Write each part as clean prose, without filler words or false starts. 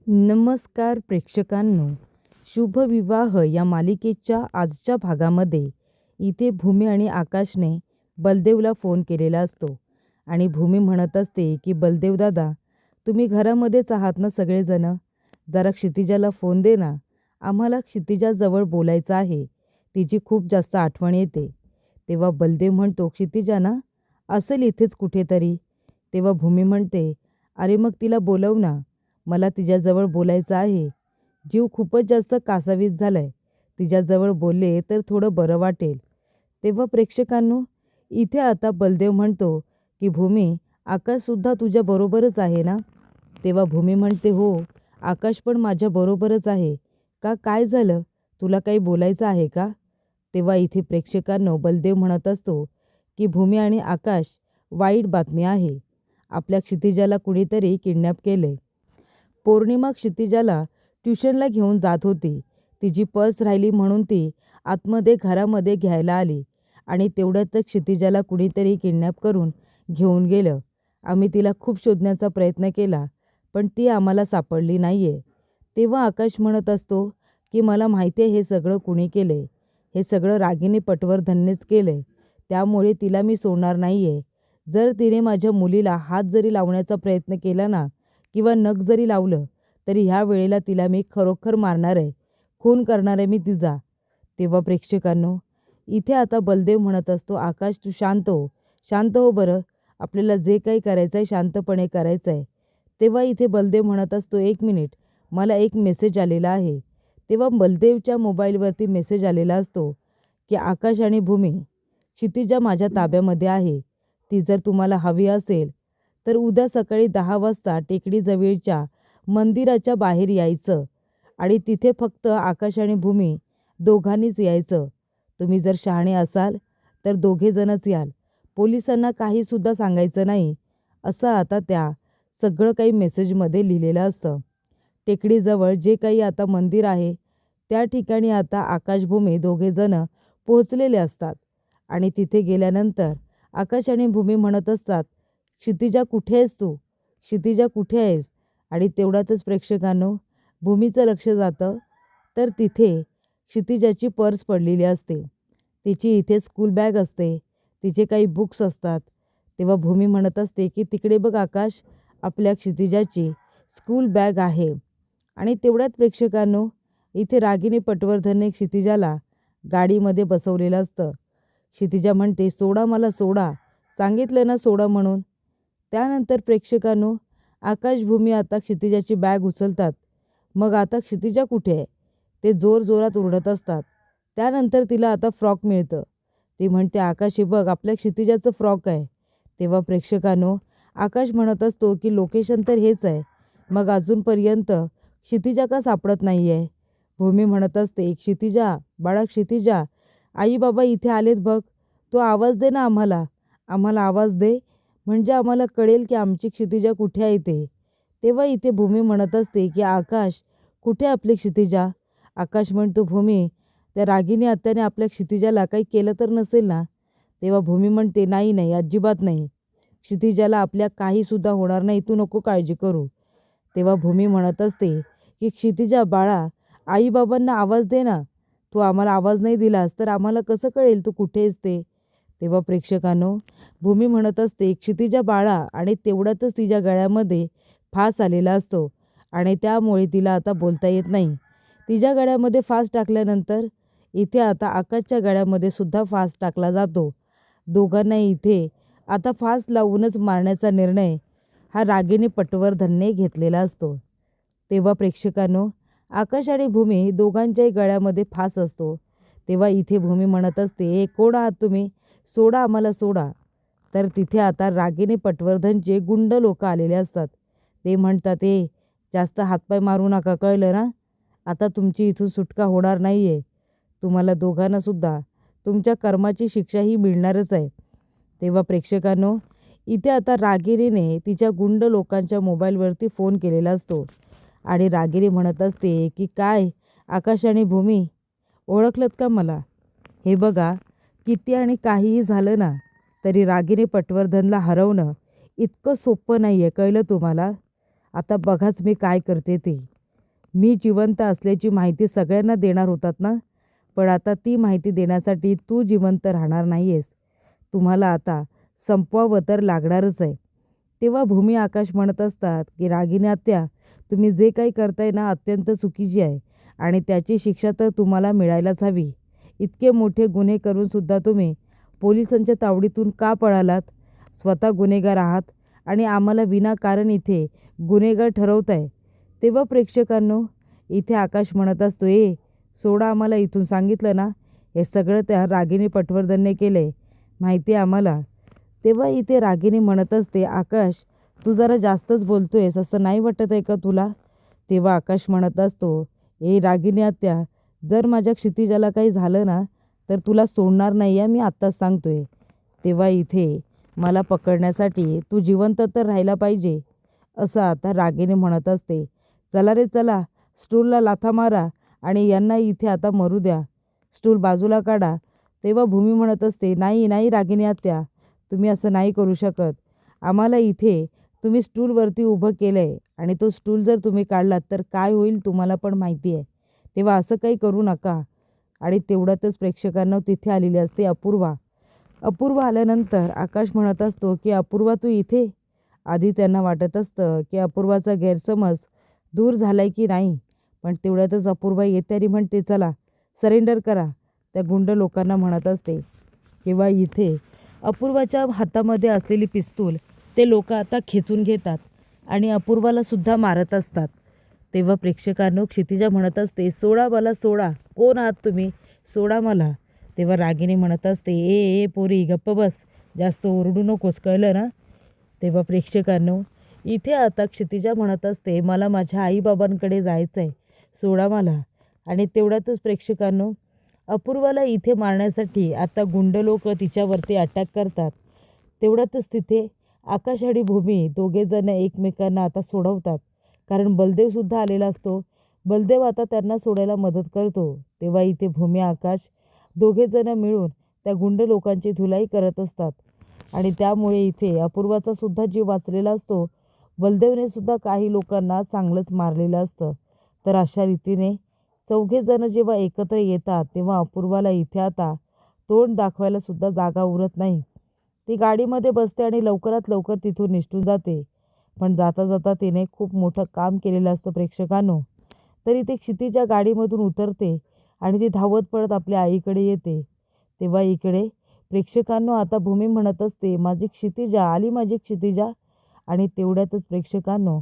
नमस्कार प्रेक्षकांनो, शुभविवाह या मालिकेच्या आजच्या भागामध्ये इथे भूमी आणि आकाशने बलदेवला फोन केलेला असतो आणि भूमी म्हणत असते की बलदेव दादा, तुम्ही घरामध्येच आहात ना सगळेजण? जरा क्षितिजाला फोन दे ना, आम्हाला क्षितिजाजवळ बोलायचं आहे, तिची खूप जास्त आठवण येते. तेव्हा बलदेव म्हणतो, क्षितिजा ना असेल इथेच कुठेतरी. तेव्हा भूमी म्हणते, अरे मग तिला बोलव ना, मला तिच्याजवळ बोलायचं आहे. जीव खूपच जास्त कासावीस झालाय, तिच्याजवळ बोलले तर थोडं बरं वाटेल. तेव्हा प्रेक्षकांनो, इथे आता बलदेव म्हणतो की भूमी, आकाशसुद्धा तुझ्याबरोबरच आहे ना? तेव्हा भूमी म्हणते, हो, आकाश पण माझ्याबरोबरच आहे. का, काय झालं, तुला काही बोलायचं आहे का? तेव्हा इथे प्रेक्षकांनो बलदेव म्हणत असतो की भूमी आणि आकाश, वाईट बातमी आहे. आपल्या क्षितिजाला कुणीतरी किडनॅप केले. पौर्णिमा क्षितिजाला ट्युशनला घेऊन जात होती. तिची पर्स राहिली म्हणून ती आतमध्ये घरामध्ये घ्यायला आली आणि तेवढ्यातच क्षितिजाला कुणीतरी किडनॅप करून घेऊन गेलं. आम्ही तिला खूप शोधण्याचा प्रयत्न केला, पण ती आम्हाला सापडली नाही आहे. तेव्हा आकाश म्हणत असतो की मला माहिती आहे हे सगळं कुणी केलं आहे. हे सगळं रागिनी पटवर्धननेच केलं आहे. त्यामुळे तिला मी सोडणार नाही आहे. जर तिने माझ्या मुलीला हात जरी लावण्याचा प्रयत्न केला ना, किंवा नख जरी लावलं, तरी ह्या वेळेला तिला मी खरोखर मारणार आहे, खून करणार आहे मी तिचा. तेव्हा प्रेक्षकांनो, इथे आता बलदेव म्हणत असतो, आकाश तू शांत हो, शांत हो बरं, आपल्याला जे काही करायचं आहे शांतपणे करायचं आहे. तेव्हा इथे बलदेव म्हणत असतो, एक मिनिट, मला एक मेसेज आलेला आहे. तेव्हा बलदेवच्या मोबाईलवरती मेसेज आलेला असतो की आकाश आणि भूमी, क्षितिजा माझ्या ताब्यामध्ये आहे. ती जर तुम्हाला हवी असेल तर उद्या सकाळी 10 वाजता टेकडीजवळच्या मंदिराच्या बाहेर यायचं आणि तिथे फक्त आकाश आणि भूमी दोघांनीच यायचं. तुम्ही जर शहाणे असाल तर दोघेजणच याल. पोलिसांना काहीसुद्धा सांगायचं नाही, असं आता त्या सगळं काही मेसेजमध्ये लिहिलेलं असतं. टेकडीजवळ जे काही आता मंदिर आहे त्या ठिकाणी आता आकाश भूमी दोघेजण पोहोचलेले असतात आणि तिथे गेल्यानंतर आकाश आणि भूमी म्हणत असतात, क्षितिजा कुठे आहेस तू? क्षितिजा कुठे आहेस? आणि तेवढ्यातच प्रेक्षकांनो भूमीचं लक्ष जातं तर तिथे क्षितिजाची पर्स पडलेली असते. तिची इथे स्कूल बॅग असते, तिचे काही बुक्स असतात. तेव्हा भूमी म्हणत असते की तिकडे बघ आकाश, आपल्या क्षितिजाची स्कूल बॅग आहे. आणि तेवढ्यात प्रेक्षकांनो इथे रागिनी पटवर्धनने क्षितिजाला गाडीमध्ये बसवलेलं असतं. क्षितिजा म्हणते, सोडा मला, सोडा, सांगितलं ना सोडा म्हणून. त्यानंतर प्रेक्षकांनो आकाश भूमी आता क्षितिजाची बॅग उचलतात. मग आता क्षितिजा कुठे आहे ते जोरजोरात ओरडत असतात. त्यानंतर तिला आता फ्रॉक मिळतं. ती म्हणते, आकाश हे बघ, आपल्या क्षितिजाचं फ्रॉक आहे. तेव्हा प्रेक्षकांनो आकाश म्हणत असतो की लोकेशन तर हेच आहे, मग अजूनपर्यंत क्षितिजा का सापडत नाही आहे? भूमी म्हणत असते, क्षितिजा, बाळा क्षितिजा, आई बाबा इथे आलेत बघ, तू आवाज दे ना आम्हाला, आम्हाला आवाज दे, म्हणजे आम्हाला कळेल की आमची क्षितिजा कुठे आहे ते. तेव्हा इथे भूमी म्हणत असते की आकाश, कुठे आपली क्षितिजा? आकाश म्हणतो, भूमी, त्या रागिनी आत्याने आपल्या क्षितिजाला काही केलं तर नसेल ना? तेव्हा भूमी म्हणते, नाही नाही, अजिबात नाही, क्षितिजाला आपल्या काहीसुद्धा होणार नाही, तू नको काळजी करू. तेव्हा भूमी म्हणत असते की क्षितिजा बाळा, आईबाबांना आवाज दे ना, तू आम्हाला आवाज नाही दिलास तर आम्हाला कसं कळेल तू कुठे आहेस ते. तेव्हा प्रेक्षकांनो भूमी म्हणत असते, क्षितिजा बाळा, आणि तेवढ्यातच तिच्या गळ्यामध्ये फास आलेला असतो आणि त्यामुळे तिला आता बोलता येत नाही. तिच्या गळ्यामध्ये फास टाकल्यानंतर इथे आता आकाशच्या गळ्यामध्ये सुद्धा फास टाकला जातो. दोघांना इथे आता फास लावूनच मारण्याचा निर्णय हा रागिनी पटवर्धनने घेतलेला असतो. तेव्हा प्रेक्षकांनो आकाश आणि भूमी दोघांच्याही गळ्यामध्ये फास असतो. तेव्हा इथे भूमी म्हणत असते, कोण आहात तुम्ही? सोडा आम्हाला, सोडा. तर तिथे आता रागिनी पटवर्धनचे गुंड लोक आलेले असतात. ते म्हणतात, जास्त हातपाय मारू नका, कळलं ना? आता तुमची इथून सुटका होणार नाही आहे. तुम्हाला दोघांनासुद्धा तुमच्या कर्माची शिक्षाही मिळणारच आहे. तेव्हा प्रेक्षकांनो इथे आता रागिनीने तिच्या गुंड लोकांच्या मोबाईलवरती फोन केलेला असतो आणि रागिनी म्हणत असते की काय आकाश आणि भूमी, ओळखलत का मला? हे बघा, किती आणि काहीही झालं ना तरी रागिनी पटवर्धनला हरवणं इतकं सोपं नाही आहे, कळलं तुम्हाला? आता बघाच मी काय करते ते. मी जिवंत असल्याची माहिती सगळ्यांना देणार होतात ना, पण आता ती माहिती देण्यासाठी तू जिवंत राहणार नाही आहेस. तुम्हाला आता संपवावं तर लागणारच आहे. तेव्हा भूमी आकाश म्हणत असतात की रागिनी आत्या, तुम्ही जे काही करताय ना अत्यंत चुकीची आहे आणि त्याची शिक्षा तर तुम्हाला मिळायलाच हवी. इतके मोठे गुन्हे करूनसुद्धा तुम्ही पोलिसांच्या तावडीतून का पळालात? स्वतः गुन्हेगार आहात आणि आम्हाला विनाकारण इथे गुन्हेगार ठरवताय. तेव्हा प्रेक्षकांनो, इथे आकाश म्हणत असतो, सोडा आम्हाला इथून, सांगितलं ना, हे सगळं त्या रागिनी पटवर्धनने केले माहिती आहे आम्हाला. तेव्हा इथे रागिनी म्हणत असते, आकाश तू जरा जास्तच बोलतोयस, असं नाही वाटत आहे का तुला? तेव्हा आकाश म्हणत असतो, रागिनी आत्या, जर माझ्या क्षितिजाला काही झालं ना तर तुला सोडणार नाही आहे, मी आत्ताच सांगतोय. तेव्हा इथे मला पकडण्यासाठी तू जिवंत तर राहायला पाहिजे, असं आता रागिनी म्हणत असते. चला रे चला, स्टूलला लाथा मारा आणि यांना इथे आता मरू द्या, स्टूल बाजूला काढा. तेव्हा भूमी म्हणत असते, नाही नाही रागिनी आत्या, तुम्ही असं नाही करू शकत. आम्हाला इथे तुम्ही स्टूलवरती उभं केलं आहे आणि तो स्टूल जर तुम्ही काढलात तर काय होईल तुम्हाला पण माहिती आहे. तेव्हा असं काही करू नका. आणि तेवढ्यातच प्रेक्षकांना तिथे आलेली असते अपूर्वा. अपूर्वा आल्यानंतर आकाश म्हणत असतो की अपूर्वा तू इथे? आधी त्यांना वाटत असतं की अपूर्वाचा गैरसमज दूर झालाय की नाही, पण तेवढ्यातच अपूर्वा येते आणि म्हणते, चला सरेंडर करा, त्या गुंड लोकांना म्हणत असते. किंवा इथे अपूर्वाच्या हातामध्ये असलेली पिस्तूल ते लोक आता खेचून घेतात आणि अपूर्वाला सुद्धा मारत असतात. तेव्हा प्रेक्षकांनो, क्षितिजा म्हणत असते, सोडा मला, सोडा, कोण आहात तुम्ही, सोडा मला. तेव्हा रागिनी म्हणत असते, ए पोरी गप्प बस, जास्त ओरडू नकोस, कळलं ना? तेव्हा प्रेक्षकांनो, इथे आता क्षितिजा म्हणत असते, मला माझ्या आईबाबांकडे जायचं आहे, सोडा मला. आणि तेवढ्यातच प्रेक्षकांनो, अपूर्वाला इथे मारण्यासाठी आता गुंड लोक तिच्यावरती अटॅक करतात. तेवढ्यातच तिथे आकाश आणि भूमी दोघेजण एकमेकांना आता सोडवतात, कारण बलदेवसुद्धा आलेला असतो. बलदेव आता त्यांना सोडायला मदत करतो. तेव्हा इथे भूमी आकाश दोघेजण मिळून त्या गुंड लोकांची धुलाई करत असतात आणि त्यामुळे इथे अपूर्वाचा सुद्धा जीव वाचलेला असतो. बलदेवने सुद्धा काही लोकांना चांगलंच मारलेलं असतं. तर अशा रीतीने चौघेजण जेव्हा एकत्र येतात तेव्हा अपूर्वाला इथे आता तोंड दाखवायला सुद्धा जागा उरत नाही. ती गाडीमध्ये बसते आणि लवकरात लवकर तिथून निसटून जाते. पण जाता जाता तिने खूप मोठं काम केलेलं असतं प्रेक्षकांनो. तरी ती क्षितिजा गाडीमधून उतरते आणि ती धावत पडत आपल्या आईकडे येते. तेव्हा इकडे प्रेक्षकांनो आता भूमी म्हणत असते, माझी क्षितिजा आली, माझी क्षितिजा. आणि तेवढ्यातच प्रेक्षकांनो,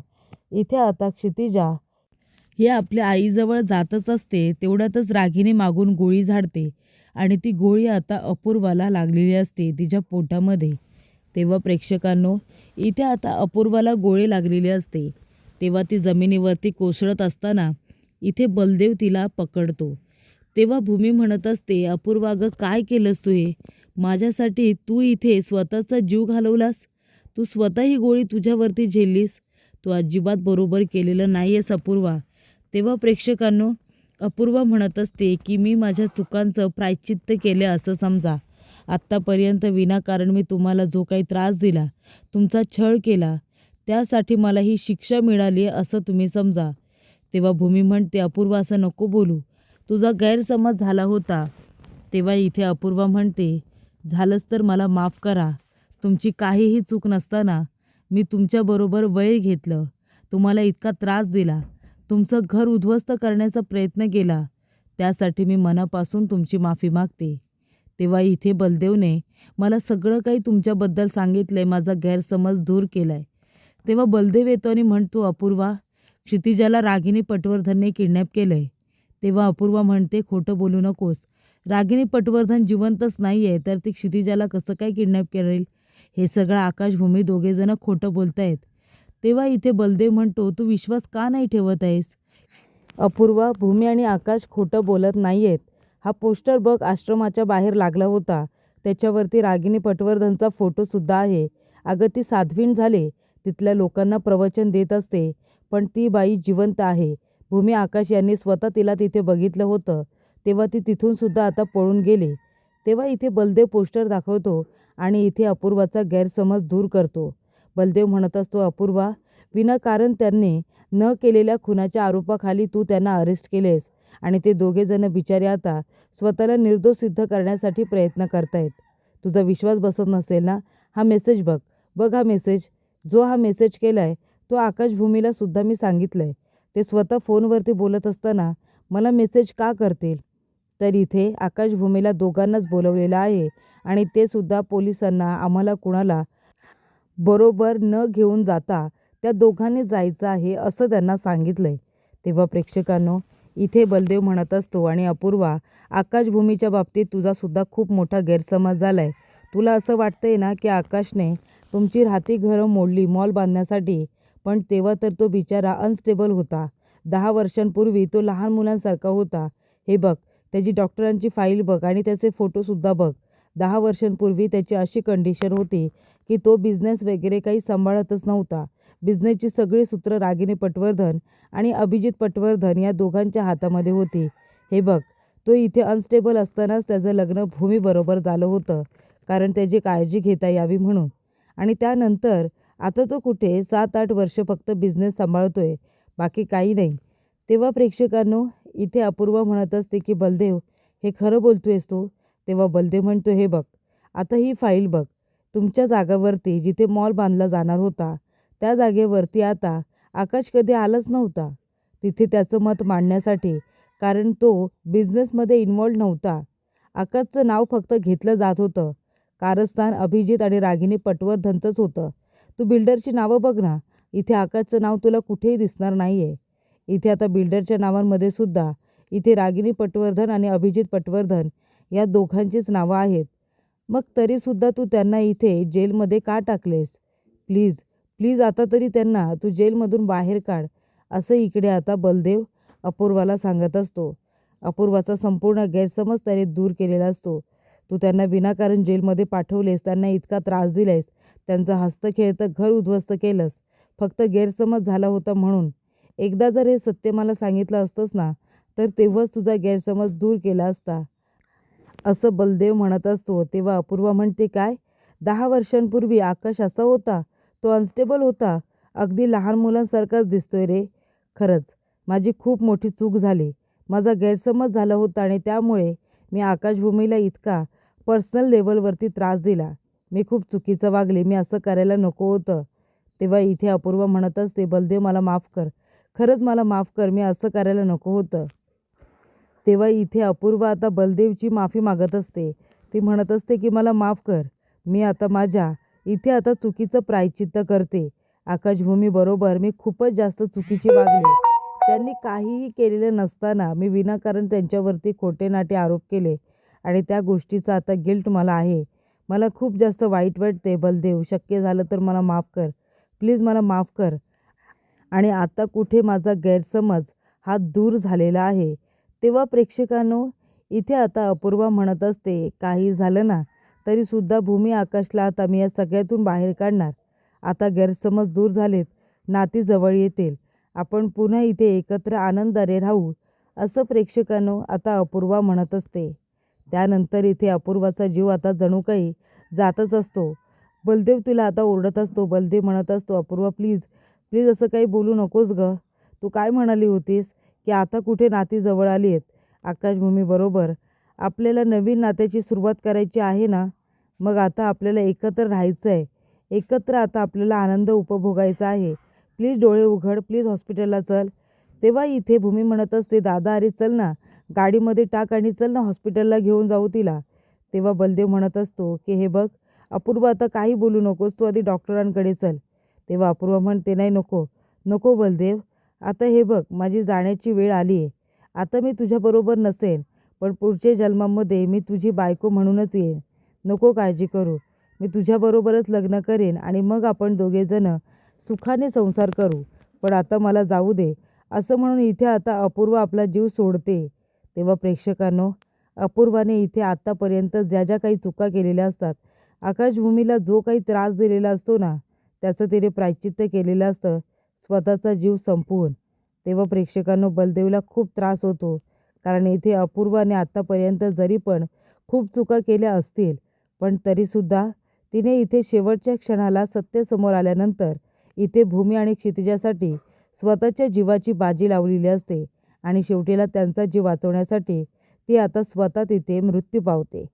इथे आता क्षितिजा हे आपल्या आईजवळ जातच असते. तेवढ्यातच रागिनी मागून गोळी झाडते आणि ती गोळी आता अपूर्वाला लागलेली असते तिच्या पोटामध्ये. तेव्हा प्रेक्षकांनो, इथे आता अपूर्वाला गोळी लागलेली असते. तेव्हा ती जमिनीवरती कोसळत असताना इथे बलदेव तिला पकडतो. तेव्हा भूमी म्हणत असते, अपूर्वा गं, काय केलंस तू हे? माझ्यासाठी तू इथे स्वतःचा जीव घालवलास, तू स्वतः ही गोळी तुझ्यावरती झेललीस, तू अजिबात बरोबर केलेलं नाही आहेस अपूर्वा. तेव्हा प्रेक्षकांनो, अपूर्वा म्हणत असते की मी माझ्या चुकांचं प्रायश्चित्त केलं असं समजा. आत्तापर्यंत विनाकारण मी तुम्हाला जो काही त्रास दिला, तुमचा छळ केला, त्यासाठी मला ही शिक्षा मिळाली असं तुम्ही समजा. तेव्हा भूमी म्हणते, अपूर्वा असं नको बोलू, तुझा गैरसमज झाला होता. तेव्हा इथे अपूर्वा म्हणते, झालंच तर मला माफ करा. तुमची काहीही चूक नसताना मी तुमच्याबरोबर वैर घेतलं, तुम्हाला इतका त्रास दिला, तुमचं घर उद्ध्वस्त करण्याचा प्रयत्न केला, त्यासाठी मी मनापासून तुमची माफी मागते. तेव्हा इथे बलदेवने मला सगळं काही तुमच्याबद्दल सांगितलं आहे, माझा गैरसमज दूर केला आहे. तेव्हा बलदेव येतो आणि म्हणतो, अपूर्वा, क्षितिजाला रागिनी पटवर्धनने किडनॅप केलं आहे. तेव्हा अपूर्वा म्हणते, खोटं बोलू नकोस, रागिनी पटवर्धन जिवंतच नाही आहे, तर ती क्षितिजाला कसं काय किडनॅप करेल? हे सगळं आकाश भूमी दोघेजणं खोटं बोलत आहेत. तेव्हा इथे बलदेव म्हणतो, तू विश्वास का नाही ठेवत आहेस? अपूर्वा, भूमी आणि आकाश खोटं बोलत नाही आहेत. हा पोस्टर बघ, आश्रमाच्या बाहेर लागला होता, त्याच्यावरती रागिनी पटवर्धनचा फोटोसुद्धा आहे. अगं, ती साध्वीण झाले, तिथल्या लोकांना प्रवचन देत असते, पण ती बाई जिवंत आहे. भूमी आकाश यांनी स्वतः तिला तिथे बघितलं होतं, तेव्हा ती तिथूनसुद्धा आता पळून गेले. तेव्हा इथे बलदेव पोस्टर दाखवतो आणि इथे अपूर्वाचा गैरसमज दूर करतो. बलदेव म्हणत असतो, अपूर्वा, विनाकारण त्यांनी न केलेल्या खुनाच्या आरोपाखाली तू त्यांना अरेस्ट केलेस आणि ते दोघेजण बिचारे आता स्वतःला निर्दोष सिद्ध करण्यासाठी प्रयत्न करतायत. तुझा विश्वास बसत नसेल ना, हा मेसेज बघ. बघ हा मेसेज. जो हा मेसेज केलाय तो आकाश भूमीला सुद्धा मी सांगितलंय. ते स्वतः फोनवरती बोलत असताना मला मेसेज का करतील? तर इथे आकाश भूमीला दोघांनाच बोलवलेलं आहे आणि ते सुद्धा पोलिसांना आम्हाला कुणाला बरोबर न घेऊन जाता त्या दोघांनी जायचं आहे असं त्यांना सांगितलंय. तेव्हा प्रेक्षकांनो, इथे बलदेव म्हणत असतो आणि अपूर्वा, आकाशभूमीच्या बाबतीत तुझा सुद्धा खूप मोठा गैरसमज झालाय. तुला असं वाटतंय ना की आकाशने तुमची राहती घरं मोडली मॉल बांधण्यासाठी, पण तेव्हा तर तो बिचारा अनस्टेबल होता. 10 वर्षांपूर्वी तो लहान मुलांसारखा होता. हे बघ, त्याची डॉक्टरांची फाईल बघ आणि त्याचे फोटोसुद्धा बघ. 10 वर्षांपूर्वी त्याची अशी कंडिशन होती की तो बिझनेस वगैरे काही सांभाळतच नव्हता. बिझनेसची सगळी सूत्र रागिनी पटवर्धन आणि अभिजित पटवर्धन या दोघांच्या हातामध्ये होती. हे बघ, तो इथे अनस्टेबल असतानाच त्याचं लग्न भूमीबरोबर झालं होतं, कारण त्याची काळजी घेता यावी म्हणून. आणि त्यानंतर आता तो कुठे 7-8 वर्ष फक्त बिझनेस सांभाळतोय, बाकी काही नाही. तेव्हा प्रेक्षकांनो, इथे अपूर्वा म्हणत असते की बलदेव, हे खरं बोलतोयस तू? तेव्हा बलदेव म्हणतो, हे बघ, आता ही फाईल बघ. तुमच्या जागावरती जिथे मॉल बांधला जाणार होता त्या जागेवरती आता आकाश कधी आलाच नव्हता तिथे त्याचं मत मांडण्यासाठी, कारण तो बिझनेसमध्ये इन्व्हॉल्व नव्हता. आकाशचं नाव फक्त घेतलं जात होतं. कारस्थान अभिजित आणि रागिनी पटवर्धनचंच होतं. तू बिल्डरची नावं बघ ना, इथे आकाशचं नाव तुला कुठेही दिसणार नाही आहे. इथे आता बिल्डरच्या नावांमध्ये सुद्धा इथे रागिनी पटवर्धन आणि अभिजित पटवर्धन या दोघांचीच नावं आहेत. मग तरीसुद्धा तू त्यांना इथे जेलमध्ये का टाकलेस? प्लीज प्लीज आता तरी त्यांना तू जेलमधून बाहेर काढ, असं इकडे आता बलदेव अपूर्वाला सांगत असतो. अपूर्वाचा संपूर्ण गैरसमज त्याने दूर केलेला असतो. तू त्यांना विनाकारण जेलमध्ये पाठवलेस, त्यांना इतका त्रास दिलायस, त्यांचं हस्तखेळतं घर उद्ध्वस्त केलंस, फक्त गैरसमज झाला होता म्हणून. एकदा जर हे सत्य मला सांगितलं असतंस ना, तर तेव्हाच तुझा गैरसमज दूर केला असता, असं बलदेव म्हणत असतो. तेव्हा अपूर्वा म्हणते, काय? 10 वर्षांपूर्वी आकाश असा होता? तो अनस्टेबल होता? अगदी लहान मुलांसारखाच दिसतोय रे. खरंच माझी खूप मोठी चूक झाली. माझा गैरसमज झाला होता आणि त्यामुळे मी आकाशभूमीला इतका पर्सनल लेवलवरती त्रास दिला. मी खूप चुकीचं वागले. मी असं करायला नको होतं. तेव्हा इथे अपूर्वा म्हणत असते, बलदेव मला माफ कर. खरंच मला माफ कर. मी असं करायला नको होतं. तेव्हा इथे अपूर्वा आता बलदेवची माफी मागत असते. ती म्हणत असते की मला माफ कर. मी आता माझ्या इथे आता चुकीचं प्रायश्चित्त करते. आकाशभूमीबरोबर मी खूपच जास्त चुकीची वागले. त्यांनी काहीही केलेलं नसताना मी विनाकारण त्यांच्यावरती खोटे नाटे आरोप केले आणि त्या गोष्टीचा आता गिल्ट मला आहे. मला खूप जास्त वाईट वाटते बलदेव. शक्य झालं तर मला माफ कर. प्लीज मला माफ कर. आणि आता कुठे माझा गैरसमज हा दूर झालेला आहे. तेव्हा प्रेक्षकांनो, इथे आता अपूर्वा म्हणत असते, काही झालं ना तरीसुद्धा भूमी आकाशला आता मी या सगळ्यातून बाहेर काढणार. आता गैरसमज दूर झालेत, नाती जवळ येतील, आपण पुन्हा इथे एकत्र आनंदाने राहू, असं प्रेक्षकांनो आता अपूर्वा म्हणत असते. त्यानंतर इथे अपूर्वाचा जीव आता जणू काही जातच असतो. बलदेव तिला आता ओरडत असतो. बलदेव म्हणत असतो, अपूर्वा प्लीज प्लीज असं काही बोलू नकोस गं. तू काय म्हणाली होतीस की आता कुठे नाती जवळ आली आहेत? आकाशभूमीबरोबर आपल्याला नवीन नात्याची सुरुवात करायची आहे ना, मग आता आपल्याला एकत्र राहायचं आहे. एकत्र आता आपल्याला आनंद उपभोगायचा आहे. प्लीज डोळे उघड. प्लीज हॉस्पिटलला चल. तेव्हा इथे भूमी म्हणत असते, दादा अरे चल ना, गाडीमध्ये टाक आणि चल ना हॉस्पिटलला घेऊन जाऊ तिला. तेव्हा बलदेव म्हणत असतो की हे बघ अपूर्वा, आता काही बोलू नकोस, तू आधी डॉक्टरांकडे चल. तेव्हा अपूर्वा म्हणते, नाही नको नको बलदेव, आता हे बघ माझी जाण्याची वेळ आली आहे. आता मी तुझ्याबरोबर नसेन, पण पुढच्या जन्मामध्ये मी तुझी बायको म्हणूनच येईन. नको काळजी करू. मी तुझ्याबरोबरच लग्न करेन आणि मग आपण दोघेजणं सुखाने संसार करू. पण आता मला जाऊ दे, असं म्हणून इथे आता अपूर्वा आपला जीव सोडते. तेव्हा प्रेक्षकांनो, अपूर्वाने इथे आत्तापर्यंत ज्या ज्या काही चुका केलेल्या असतात, आकाशभूमीला जो काही त्रास दिलेला असतो ना, त्याचं तिने प्रायश्चित्त केलेलं असतं, स्वतःचा जीव संपवून. तेव्हा प्रेक्षकांनो, बलदेवला खूप त्रास होतो, कारण इथे अपूर्वाने आत्तापर्यंत जरी पण खूप चुका केल्या असतील, पण तरीसुद्धा तिने इथे शेवटच्या क्षणाला सत्य समोर आल्यानंतर इथे भूमी आणि क्षितिजासाठी स्वतःच्या जीवाची बाजी लावलेली असते आणि शेवटीला त्यांचा जीव वाचवण्यासाठी ती आता स्वतः तिथे मृत्यू पावते.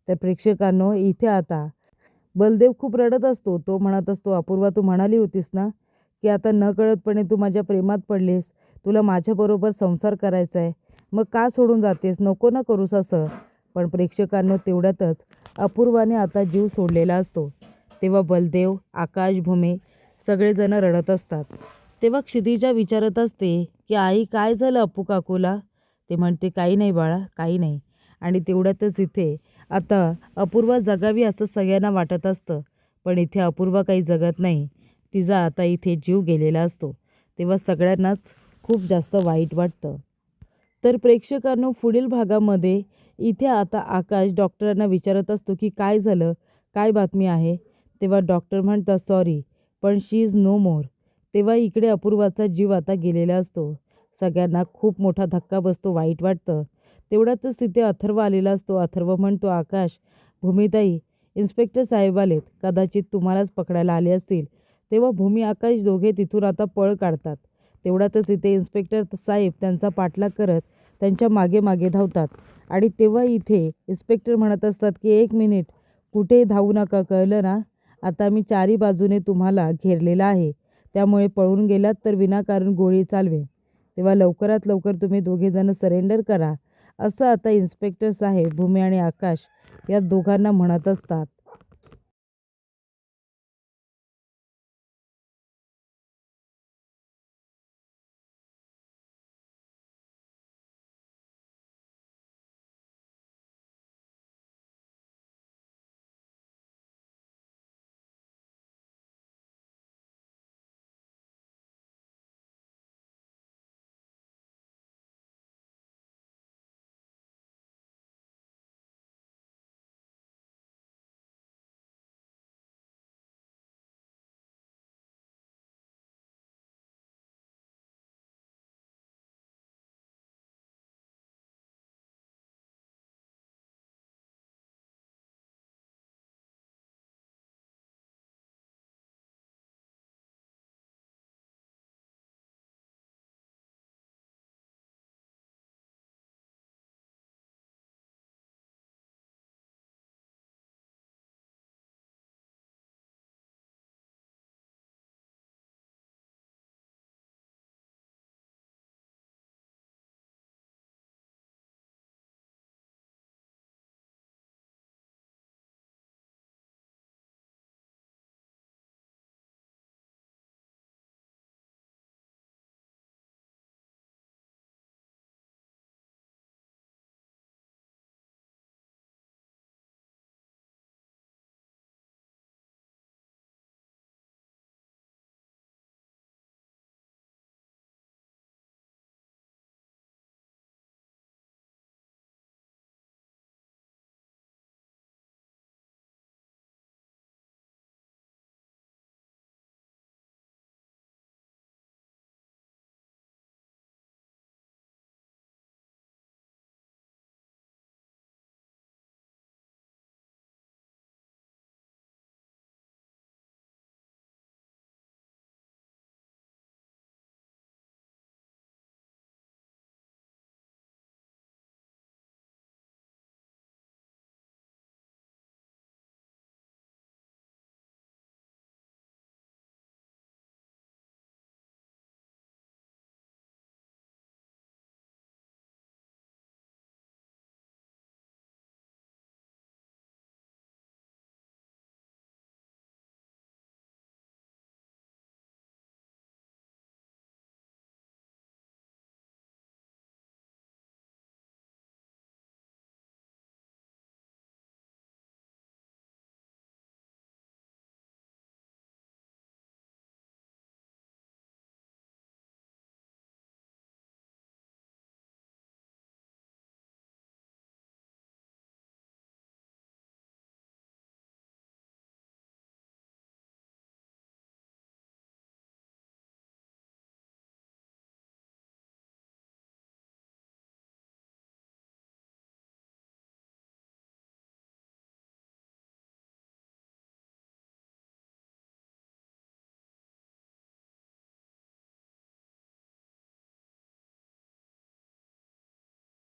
तर प्रेक्षकांनो, इथे आता बलदेव खूप रडत असतो. तो म्हणत असतो, अपूर्वा तू म्हणाली होतीस ना की आता नकळतपणे तू माझ्या प्रेमात पडलीस, तुला माझ्याबरोबर संसार करायचा आहे, मग का सोडून जातेस, नको ना करूस असं. पण प्रेक्षकांनो, तेवढ्यातच अपूर्वाने आता जीव सोडलेला असतो. तेव्हा बलदेव, आकाश, भूमी सगळेजण रडत असतात. तेव्हा क्षितिजा विचारत असते की आई काय झालं अप्पू काकूला. ते म्हणते काही नाही बाळा, काही नाही. आणि तेवढ्यातच इथे आता अपूर्वा जगावी असं सगळ्यांना वाटत असतं, पण इथे अपूर्वा काही जगत नाही. तिचा आता इथे जीव गेलेला असतो. तेव्हा सगळ्यांनाच खूप जास्त वाईट वाटतं. तर प्रेक्षकांनो, पुढील भागामध्ये इथे आता आकाश डॉक्टरांना विचारत असतो की काय झालं, काय बातमी आहे. तेव्हा डॉक्टर म्हणतात सॉरी पण शी इज नो मोर. तेव्हा इकडे अपूर्वाचा जीव आता गेलेला असतो. सगळ्यांना खूप मोठा धक्का बसतो, वाईट वाटतं. तेवढ्यातच तिथे अथर्व आलेला असतो. अथर्व म्हणतो, आकाश, भूमिताई, इन्स्पेक्टर साहेब आलेत, कदाचित तुम्हालाच पकडायला आले असतील. तेव्हा भूमी आकाश दोघे तिथून आता पळ काढतात. तेवढ्यातच इथे इन्स्पेक्टर साहेब त्यांचा पाठलाग करत त्यांच्या मागे मागे धावतात. आणि तेव्हा इथे इन्स्पेक्टर म्हणत असतात की 1 मिनिट, कुठे धावू नका, कळलं ना. आता मी चारी बाजूने तुम्हाला घेरलेला आहे, त्यामुळे पळून गेलात तर विनाकारण गोळी चालवेन. तेव्हा लवकरात लवकर तुम्ही दोघेजण सरेंडर करा, असं आता इन्स्पेक्टर साहेब भूमी आणि आकाश या दोघांना म्हणत असतात.